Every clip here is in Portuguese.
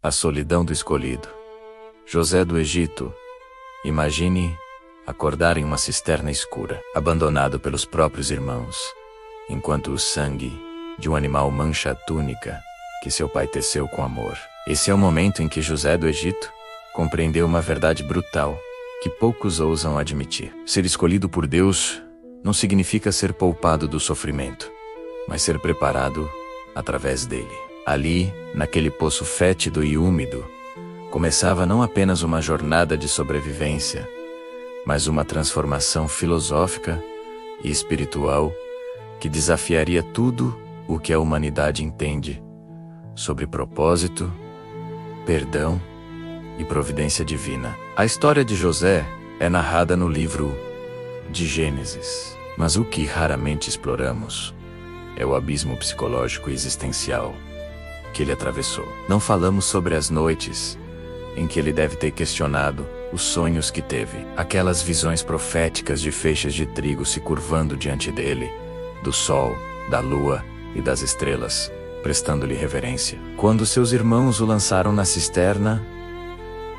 A solidão do escolhido. José do Egito. Imagine acordar em uma cisterna escura, abandonado pelos próprios irmãos, enquanto o sangue de um animal mancha a túnica que seu pai teceu com amor. Esse é o momento em que José do Egito compreendeu uma verdade brutal que poucos ousam admitir. Ser escolhido por Deus não significa ser poupado do sofrimento, mas ser preparado através dele. Ali, naquele poço fétido e úmido, começava não apenas uma jornada de sobrevivência, mas uma transformação filosófica e espiritual que desafiaria tudo o que a humanidade entende sobre propósito, perdão e providência divina. A história de José é narrada no livro de Gênesis, mas o que raramente exploramos é o abismo psicológico e existencial que ele atravessou. Não falamos sobre as noites em que ele deve ter questionado os sonhos que teve, aquelas visões proféticas de feixes de trigo se curvando diante dele, do sol, da lua e das estrelas, prestando-lhe reverência. Quando seus irmãos o lançaram na cisterna,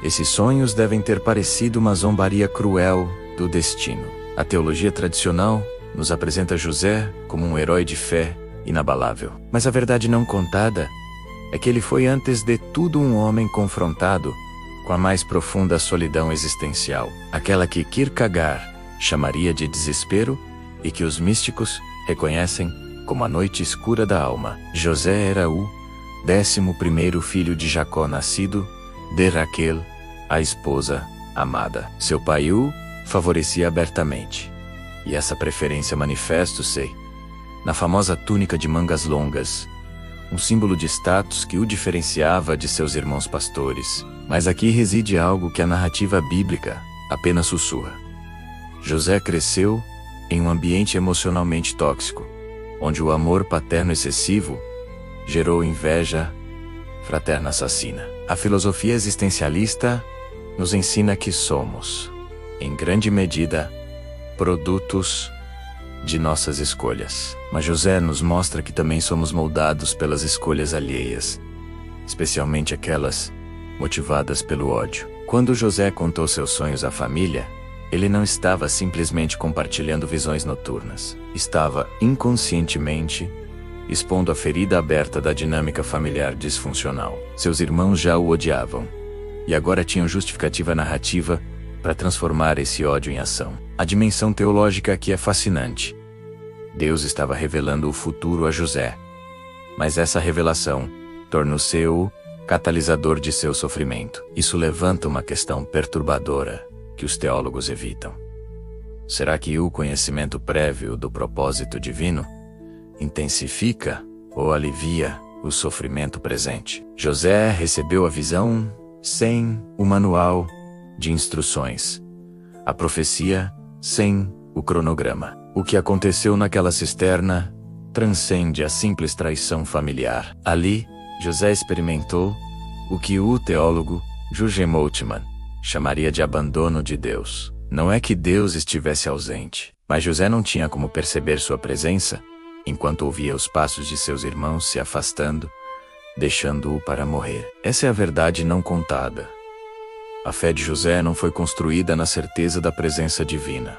esses sonhos devem ter parecido uma zombaria cruel do destino. A teologia tradicional nos apresenta José como um herói de fé inabalável. Mas a verdade não contada é que ele foi antes de tudo um homem confrontado com a mais profunda solidão existencial, aquela que Kierkegaard chamaria de desespero e que os místicos reconhecem como a noite escura da alma. José era o 11º filho de Jacó, nascido de Raquel, a esposa amada. Seu pai o favorecia abertamente, e essa preferência manifesta-se na famosa túnica de mangas longas, um símbolo de status que o diferenciava de seus irmãos pastores. Mas aqui reside algo que a narrativa bíblica apenas sussurra. José cresceu em um ambiente emocionalmente tóxico, onde o amor paterno excessivo gerou inveja fraterna assassina. A filosofia existencialista nos ensina que somos, em grande medida, produtos de nossas escolhas. Mas José nos mostra que também somos moldados pelas escolhas alheias, especialmente aquelas motivadas pelo ódio. Quando José contou seus sonhos à família, ele não estava simplesmente compartilhando visões noturnas. Estava inconscientemente expondo a ferida aberta da dinâmica familiar disfuncional. Seus irmãos já o odiavam, e agora tinham justificativa narrativa para transformar esse ódio em ação. A dimensão teológica aqui é fascinante. Deus estava revelando o futuro a José, mas essa revelação tornou-se o catalisador de seu sofrimento. Isso levanta uma questão perturbadora que os teólogos evitam. Será que o conhecimento prévio do propósito divino intensifica ou alivia o sofrimento presente? José recebeu a visão sem o manual de instruções, a profecia sem o cronograma. O que aconteceu naquela cisterna transcende a simples traição familiar. Ali, José experimentou o que o teólogo Jürgen Moltmann chamaria de abandono de Deus. Não é que Deus estivesse ausente, mas José não tinha como perceber sua presença enquanto ouvia os passos de seus irmãos se afastando, deixando-o para morrer. Essa é a verdade não contada. A fé de José não foi construída na certeza da presença divina,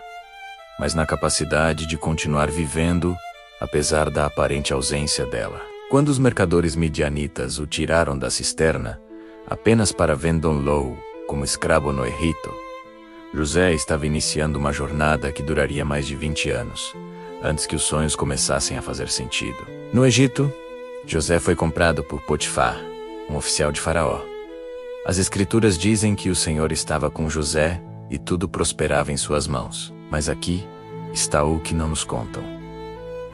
mas na capacidade de continuar vivendo apesar da aparente ausência dela. Quando os mercadores midianitas o tiraram da cisterna, apenas para vendê-lo como escravo no Egito, José estava iniciando uma jornada que duraria mais de 20 anos, antes que os sonhos começassem a fazer sentido. No Egito, José foi comprado por Potifar, um oficial de Faraó. As escrituras dizem que o Senhor estava com José e tudo prosperava em suas mãos. Mas aqui está o que não nos contam.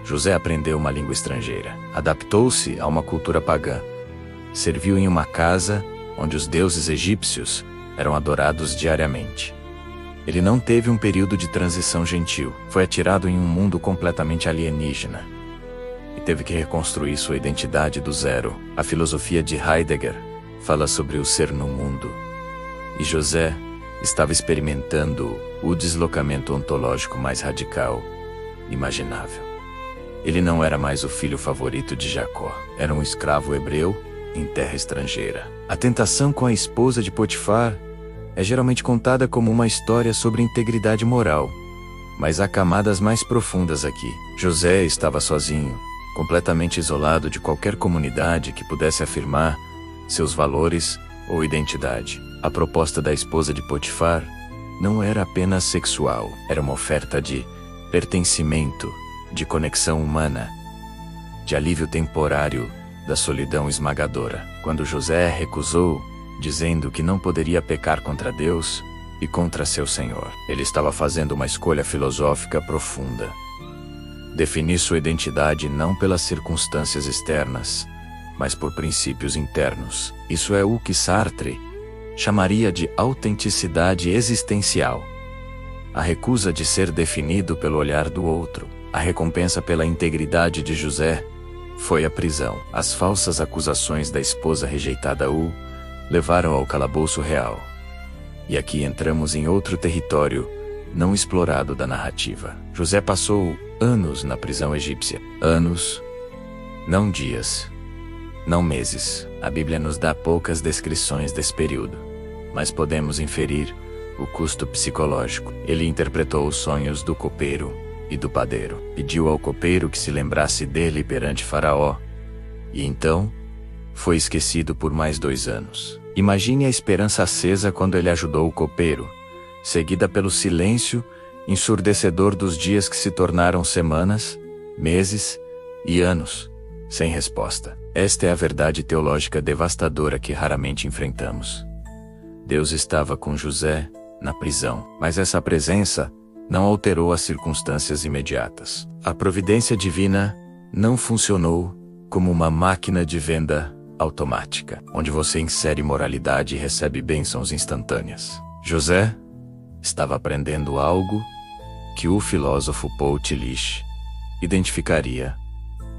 José aprendeu uma língua estrangeira, adaptou-se a uma cultura pagã, serviu em uma casa onde os deuses egípcios eram adorados diariamente. Ele não teve um período de transição gentil, foi atirado em um mundo completamente alienígena e teve que reconstruir sua identidade do zero. A filosofia de Heidegger fala sobre o ser no mundo, e José estava experimentando o deslocamento ontológico mais radical imaginável. Ele não era mais o filho favorito de Jacó, era um escravo hebreu em terra estrangeira. A tentação com a esposa de Potifar é geralmente contada como uma história sobre integridade moral, mas há camadas mais profundas aqui. José estava sozinho, completamente isolado de qualquer comunidade que pudesse afirmar seus valores ou identidade. A proposta da esposa de Potifar não era apenas sexual, era uma oferta de pertencimento, de conexão humana, de alívio temporário da solidão esmagadora. Quando José recusou, dizendo que não poderia pecar contra Deus e contra seu Senhor, ele estava fazendo uma escolha filosófica profunda. Definir sua identidade não pelas circunstâncias externas, mas por princípios internos. Isso é o que Sartre chamaria de autenticidade existencial. A recusa de ser definido pelo olhar do outro. A recompensa pela integridade de José foi a prisão. As falsas acusações da esposa rejeitada o levaram ao calabouço real. E aqui entramos em outro território não explorado da narrativa. José passou anos na prisão egípcia. Anos, não dias, não meses. A Bíblia nos dá poucas descrições desse período, mas podemos inferir o custo psicológico. Ele interpretou os sonhos do copeiro e do padeiro. Pediu ao copeiro que se lembrasse dele perante Faraó. E então, foi esquecido por mais 2 anos. Imagine a esperança acesa quando ele ajudou o copeiro, seguida pelo silêncio ensurdecedor dos dias que se tornaram semanas, meses e anos, sem resposta. Esta é a verdade teológica devastadora que raramente enfrentamos. Deus estava com José na prisão, mas essa presença não alterou as circunstâncias imediatas. A providência divina não funcionou como uma máquina de venda automática, onde você insere moralidade e recebe bênçãos instantâneas. José estava aprendendo algo que o filósofo Paul Tillich identificaria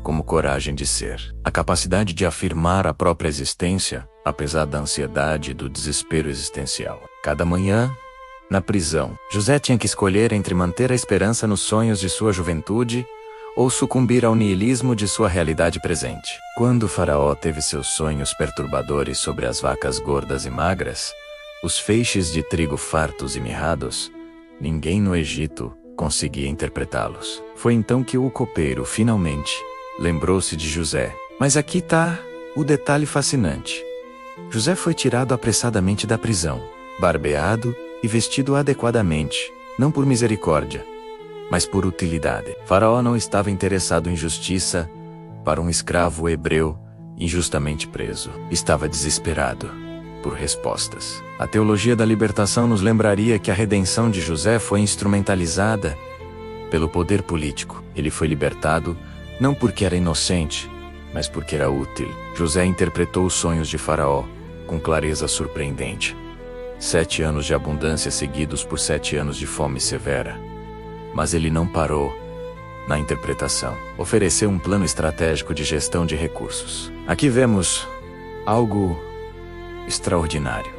como coragem de ser. A capacidade de afirmar a própria existência, apesar da ansiedade e do desespero existencial. Cada manhã, na prisão, José tinha que escolher entre manter a esperança nos sonhos de sua juventude ou sucumbir ao niilismo de sua realidade presente. Quando Faraó teve seus sonhos perturbadores sobre as vacas gordas e magras, os feixes de trigo fartos e mirrados, ninguém no Egito conseguia interpretá-los. Foi então que o copeiro, finalmente, lembrou-se de José. Mas aqui está o detalhe fascinante. José foi tirado apressadamente da prisão, barbeado e vestido adequadamente, não por misericórdia, mas por utilidade. Faraó não estava interessado em justiça para um escravo hebreu injustamente preso. Estava desesperado por respostas. A teologia da libertação nos lembraria que a redenção de José foi instrumentalizada pelo poder político. Ele foi libertado não porque era inocente, mas porque era útil. José interpretou os sonhos de Faraó com clareza surpreendente. 7 anos de abundância seguidos por 7 anos de fome severa. Mas ele não parou na interpretação. Ofereceu um plano estratégico de gestão de recursos. Aqui vemos algo extraordinário.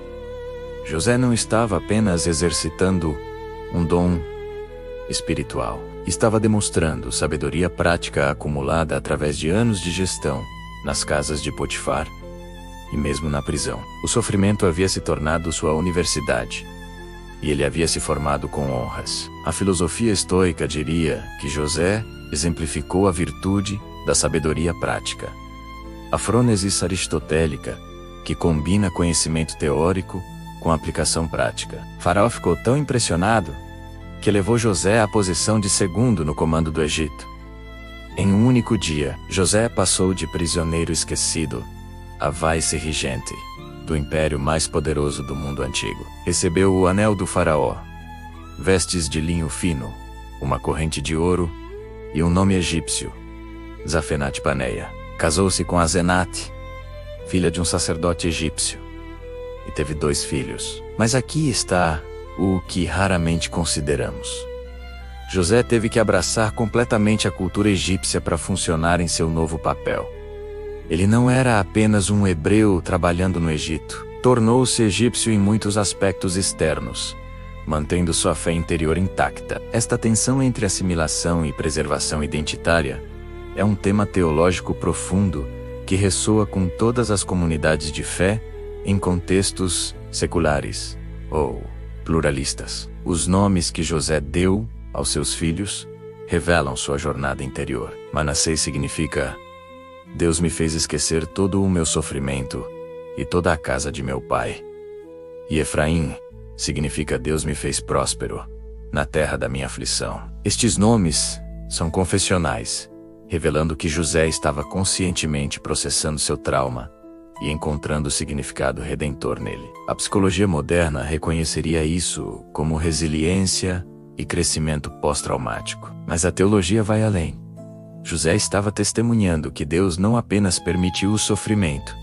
José não estava apenas exercitando um dom espiritual. Estava demonstrando sabedoria prática acumulada através de anos de gestão nas casas de Potifar e mesmo na prisão. O sofrimento havia se tornado sua universidade e ele havia se formado com honras. A filosofia estoica diria que José exemplificou a virtude da sabedoria prática. A frônesis aristotélica, que combina conhecimento teórico com aplicação prática. Faraó ficou tão impressionado que levou José à posição de segundo no comando do Egito. Em um único dia, José passou de prisioneiro esquecido a vice-regente do império mais poderoso do mundo antigo. Recebeu o anel do faraó, vestes de linho fino, uma corrente de ouro e um nome egípcio, Zafenat-Paneia. Casou-se com Asenate, filha de um sacerdote egípcio, e teve 2 filhos. Mas aqui está o que raramente consideramos. José teve que abraçar completamente a cultura egípcia para funcionar em seu novo papel. Ele não era apenas um hebreu trabalhando no Egito. Tornou-se egípcio em muitos aspectos externos, mantendo sua fé interior intacta. Esta tensão entre assimilação e preservação identitária é um tema teológico profundo que ressoa com todas as comunidades de fé em contextos seculares ou pluralistas. Os nomes que José deu aos seus filhos revelam sua jornada interior. Manassés significa: Deus me fez esquecer todo o meu sofrimento e toda a casa de meu pai. E Efraim significa: Deus me fez próspero na terra da minha aflição. Estes nomes são confessionais, revelando que José estava conscientemente processando seu trauma e encontrando significado redentor nele. A psicologia moderna reconheceria isso como resiliência e crescimento pós-traumático. Mas a teologia vai além. José estava testemunhando que Deus não apenas permitiu o sofrimento,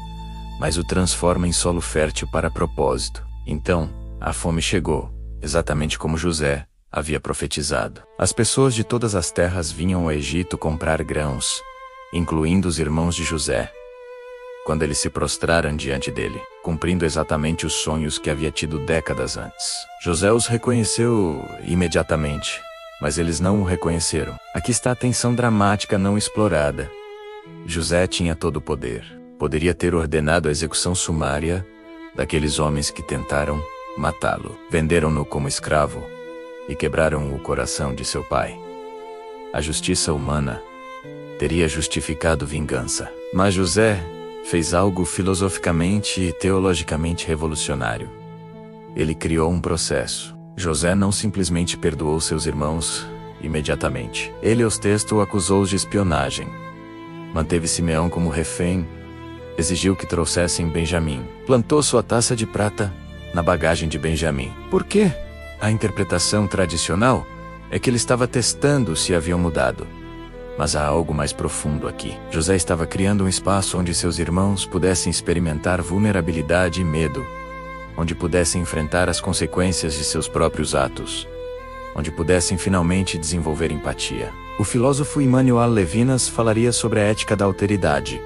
mas o transforma em solo fértil para propósito. Então, a fome chegou, exatamente como José havia profetizado. As pessoas de todas as terras vinham ao Egito comprar grãos, incluindo os irmãos de José, quando eles se prostraram diante dele, cumprindo exatamente os sonhos que havia tido décadas antes. José os reconheceu imediatamente, mas eles não o reconheceram. Aqui está a tensão dramática não explorada. José tinha todo o poder. Poderia ter ordenado a execução sumária daqueles homens que tentaram matá-lo. Venderam-no como escravo e quebraram o coração de seu pai. A justiça humana teria justificado vingança. Mas José fez algo filosoficamente e teologicamente revolucionário. Ele criou um processo. José não simplesmente perdoou seus irmãos imediatamente. Ele, os textos, acusou-os de espionagem. Manteve Simeão como refém. Exigiu que trouxessem Benjamim. Plantou sua taça de prata na bagagem de Benjamim. Por quê? A interpretação tradicional é que ele estava testando se haviam mudado. Mas há algo mais profundo aqui. José estava criando um espaço onde seus irmãos pudessem experimentar vulnerabilidade e medo, onde pudessem enfrentar as consequências de seus próprios atos, onde pudessem finalmente desenvolver empatia. O filósofo Emmanuel Levinas falaria sobre a ética da alteridade,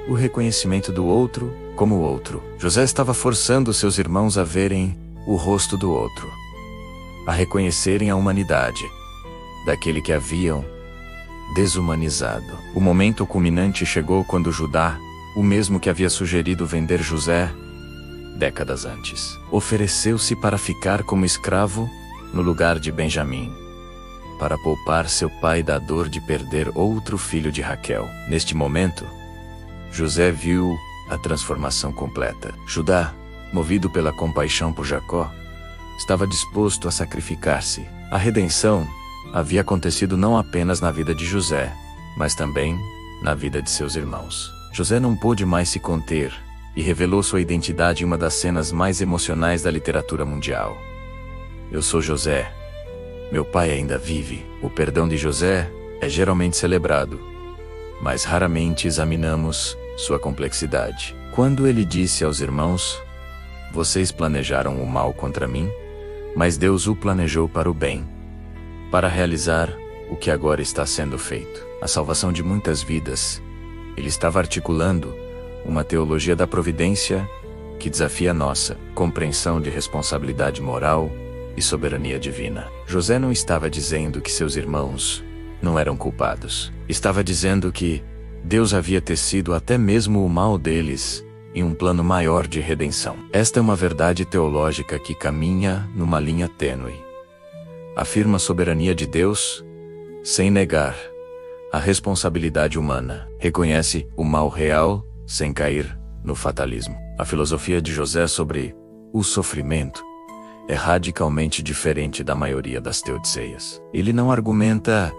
o reconhecimento do outro como outro. José estava forçando seus irmãos a verem o rosto do outro, a reconhecerem a humanidade daquele que haviam desumanizado. O momento culminante chegou quando Judá, o mesmo que havia sugerido vender José décadas antes, ofereceu-se para ficar como escravo no lugar de Benjamim, para poupar seu pai da dor de perder outro filho de Raquel. Neste momento, José viu a transformação completa. Judá, movido pela compaixão por Jacó, estava disposto a sacrificar-se. A redenção havia acontecido não apenas na vida de José, mas também na vida de seus irmãos. José não pôde mais se conter e revelou sua identidade em uma das cenas mais emocionais da literatura mundial. Eu sou José. Meu pai ainda vive. O perdão de José é geralmente celebrado, mas raramente examinamos sua complexidade. Quando ele disse aos irmãos: "Vocês planejaram o mal contra mim, mas Deus o planejou para o bem, para realizar o que agora está sendo feito, a salvação de muitas vidas." Ele estava articulando uma teologia da providência que desafia a nossa compreensão de responsabilidade moral e soberania divina. José não estava dizendo que seus irmãos não eram culpados. Estava dizendo que Deus havia tecido até mesmo o mal deles em um plano maior de redenção. Esta é uma verdade teológica que caminha numa linha tênue. Afirma a soberania de Deus sem negar a responsabilidade humana. Reconhece o mal real sem cair no fatalismo. A filosofia de José sobre o sofrimento é radicalmente diferente da maioria das teodiceias. Ele não argumenta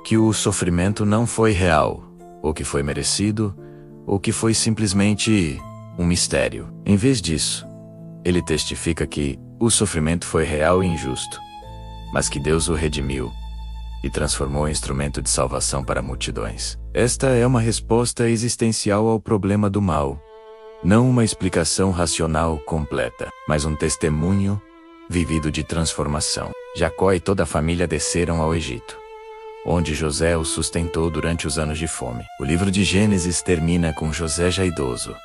que o sofrimento não foi real, ou que foi merecido, ou que foi simplesmente um mistério. Em vez disso, ele testifica que o sofrimento foi real e injusto, mas que Deus o redimiu e transformou em instrumento de salvação para multidões. Esta é uma resposta existencial ao problema do mal, não uma explicação racional completa, mas um testemunho vivido de transformação. Jacó e toda a família desceram ao Egito, onde José os sustentou durante os anos de fome. O livro de Gênesis termina com José já idoso,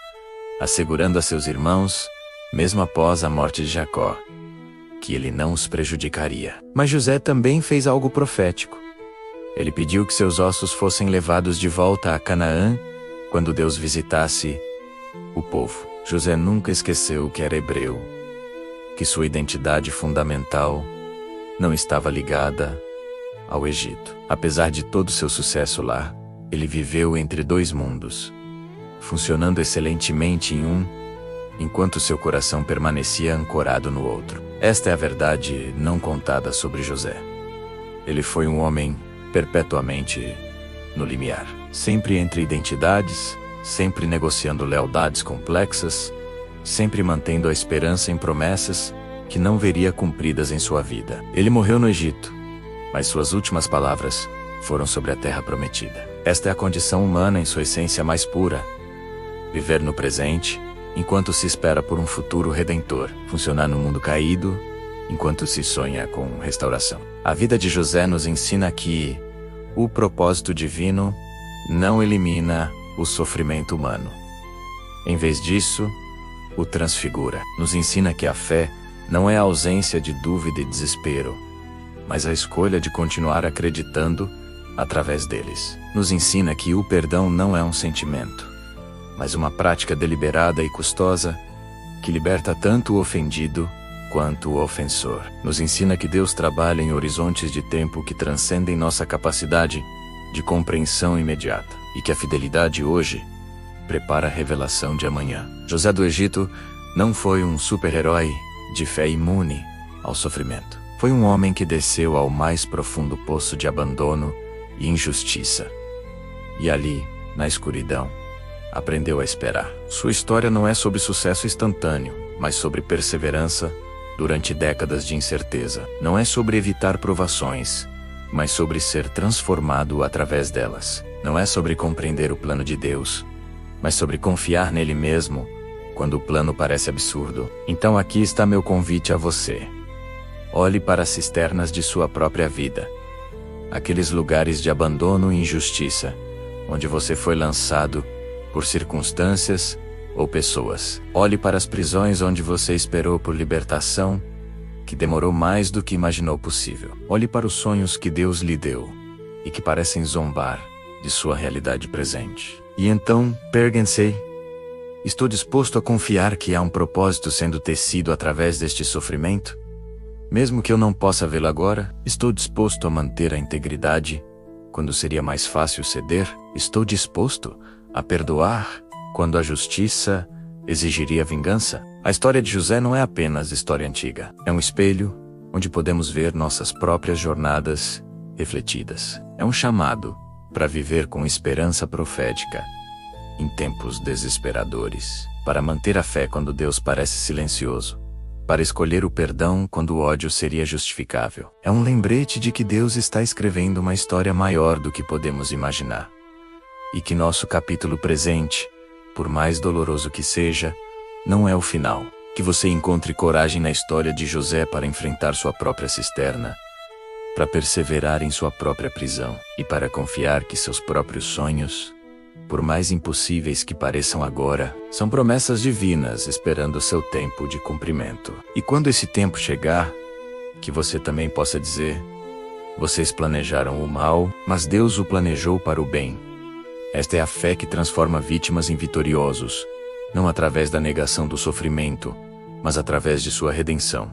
assegurando a seus irmãos, mesmo após a morte de Jacó, que ele não os prejudicaria. Mas José também fez algo profético. Ele pediu que seus ossos fossem levados de volta a Canaã quando Deus visitasse o povo. José nunca esqueceu que era hebreu, que sua identidade fundamental não estava ligada ao Egito. Apesar de todo seu sucesso lá, ele viveu entre dois mundos, funcionando excelentemente em um, enquanto seu coração permanecia ancorado no outro. Esta é a verdade não contada sobre José. Ele foi um homem perpetuamente no limiar, sempre entre identidades, sempre negociando lealdades complexas, sempre mantendo a esperança em promessas que não veria cumpridas em sua vida. Ele morreu no Egito, mas suas últimas palavras foram sobre a terra prometida. Esta é a condição humana em sua essência mais pura. Viver no presente, enquanto se espera por um futuro redentor. Funcionar no mundo caído, enquanto se sonha com restauração. A vida de José nos ensina que o propósito divino não elimina o sofrimento humano. Em vez disso, o transfigura. Nos ensina que a fé não é a ausência de dúvida e desespero, mas a escolha de continuar acreditando através deles. Nos ensina que o perdão não é um sentimento, mas uma prática deliberada e custosa que liberta tanto o ofendido quanto o ofensor. Nos ensina que Deus trabalha em horizontes de tempo que transcendem nossa capacidade de compreensão imediata, e que a fidelidade hoje prepara a revelação de amanhã. José do Egito não foi um super-herói de fé imune ao sofrimento. Foi um homem que desceu ao mais profundo poço de abandono e injustiça. E ali, na escuridão, aprendeu a esperar. Sua história não é sobre sucesso instantâneo, mas sobre perseverança durante décadas de incerteza. Não é sobre evitar provações, mas sobre ser transformado através delas. Não é sobre compreender o plano de Deus, mas sobre confiar nele mesmo quando o plano parece absurdo. Então aqui está meu convite a você. Olhe para as cisternas de sua própria vida, aqueles lugares de abandono e injustiça, onde você foi lançado por circunstâncias ou pessoas. Olhe para as prisões onde você esperou por libertação, que demorou mais do que imaginou possível. Olhe para os sonhos que Deus lhe deu e que parecem zombar de sua realidade presente. E então, pergunte-se: estou disposto a confiar que há um propósito sendo tecido através deste sofrimento? Mesmo que eu não possa vê-lo agora, estou disposto a manter a integridade quando seria mais fácil ceder? Estou disposto a perdoar quando a justiça exigiria vingança? A história de José não é apenas história antiga. É um espelho onde podemos ver nossas próprias jornadas refletidas. É um chamado para viver com esperança profética em tempos desesperadores, para manter a fé quando Deus parece silencioso, para escolher o perdão quando o ódio seria justificável. É um lembrete de que Deus está escrevendo uma história maior do que podemos imaginar, e que nosso capítulo presente, por mais doloroso que seja, não é o final. Que você encontre coragem na história de José para enfrentar sua própria cisterna, para perseverar em sua própria prisão, e para confiar que seus próprios sonhos, por mais impossíveis que pareçam agora, são promessas divinas esperando seu tempo de cumprimento. E quando esse tempo chegar, que você também possa dizer: vocês planejaram o mal, mas Deus o planejou para o bem. Esta é a fé que transforma vítimas em vitoriosos, não através da negação do sofrimento, mas através de sua redenção.